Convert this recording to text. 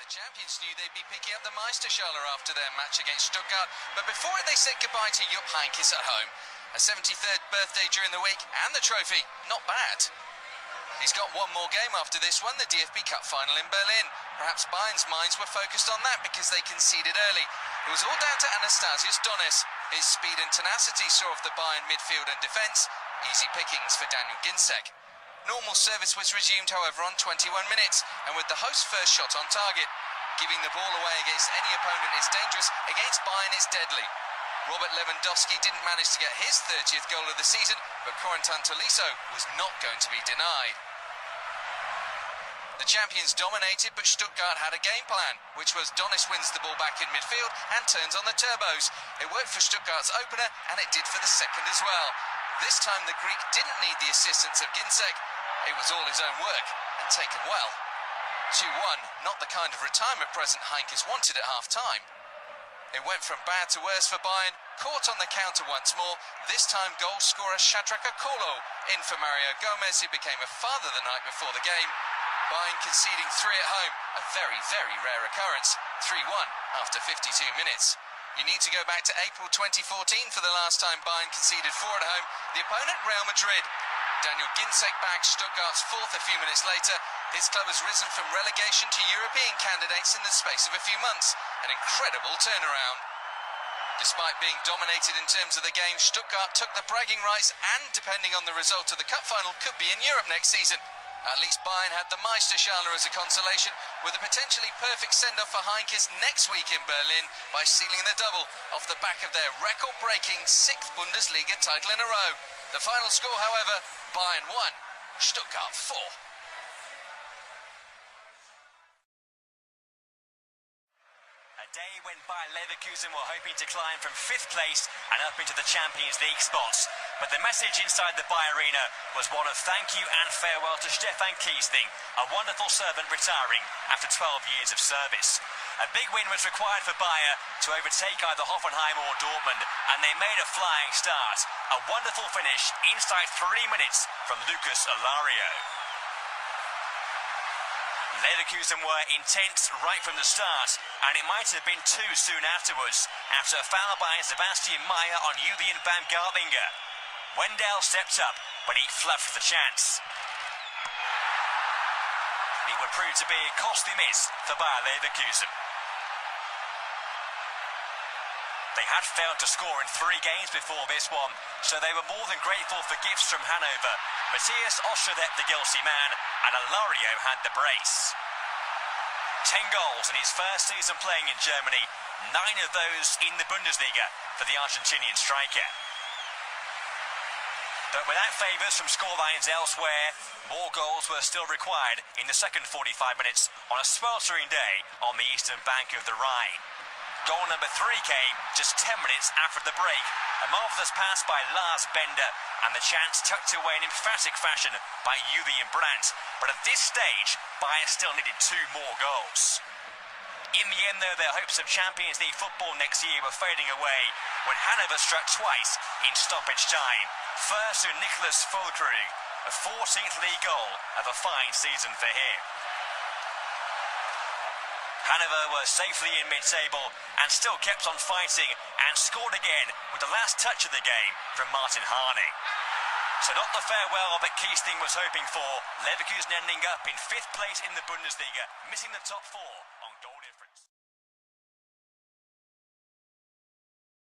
Champions knew they'd be picking up the Meisterschale after their match against Stuttgart, but before it they said goodbye to Jupp Heynckes at home. A 73rd birthday during the week, and the trophy, not bad. He's got one more game after this one, the DFB Cup final in Berlin. Perhaps Bayern's minds were focused on that because they conceded early. It was all down to Anastasius Donis. His speed and tenacity saw off the Bayern midfield and defence. Easy pickings for Daniel Ginczek. Normal service was resumed, however, on 21 minutes, and with the host's first shot on target. Giving the ball away against any opponent is dangerous, against Bayern it's deadly. Robert Lewandowski didn't manage to get his 30th goal of the season, but Corentin Tolisso was not going to be denied. The champions dominated, but Stuttgart had a game plan, which was Donis wins the ball back in midfield and turns on the turbos. It worked for Stuttgart's opener, and it did for the second as well. This time the Greek didn't need the assistance of Ginczek. It was all his own work, and taken well. 2-1, not the kind of retirement present Heynckes wanted at half-time. It went from bad to worse for Bayern, caught on the counter once more, this time goal scorer Shadrach Akolo. In for Mario Gomez, who became a father the night before the game. Bayern conceding 3 at home, a very, very rare occurrence. 3-1 after 52 minutes. You need to go back to April 2014 for the last time Bayern conceded 4 at home. The opponent, Real Madrid. Daniel Ginczek bagged Stuttgart's 4th a few minutes later. His club has risen from relegation to European candidates in the space of a few months. An incredible turnaround. Despite being dominated in terms of the game, Stuttgart took the bragging rights and, depending on the result of the cup final, could be in Europe next season. At least Bayern had the Meisterschale as a consolation, with a potentially perfect send-off for Heynckes next week in Berlin by sealing the double off the back of their record-breaking 6th Bundesliga title in a row. The final score, however, Bayern 1, Stuttgart 4. A day when Bayer Leverkusen were hoping to climb from 5th place and up into the Champions League spots. But the message inside the Bayer Arena was one of thank you and farewell to Stefan Kiesling, a wonderful servant retiring after 12 years of service. A big win was required for Bayer to overtake either Hoffenheim or Dortmund, and they made a flying start. A wonderful finish inside 3 minutes from Lucas Alario. Leverkusen were intense right from the start, and it might have been too soon afterwards, after a foul by Sebastian Meyer on Julian Baumgartlinger. Wendell stepped up, but he fluffed the chance. It would prove to be a costly miss for Bayer Leverkusen. They had failed to score in 3 games before this one, so they were more than grateful for gifts from Hannover. Matthias Osterdepp, the guilty man, and Alario had the brace. 10 goals in his first season playing in Germany, 9 of those in the Bundesliga for the Argentinian striker. But without favours from scorelines elsewhere, more goals were still required in the second 45 minutes on a sweltering day on the eastern bank of the Rhine. Goal number 3 came just 10 minutes after the break. A marvellous pass by Lars Bender, and the chance tucked away in emphatic fashion by Julian Brandt. But at this stage, Bayern still needed 2 more goals. In the end, though, their hopes of Champions League football next year were fading away when Hannover struck twice in stoppage time. First to Nicholas Füllkrug, a 14th league goal of a fine season for him. Hannover were safely in mid-table and still kept on fighting and scored again with the last touch of the game from Martin Harning. So not the farewell that Kiesling was hoping for. Leverkusen ending up in 5th place in the Bundesliga, missing the top 4.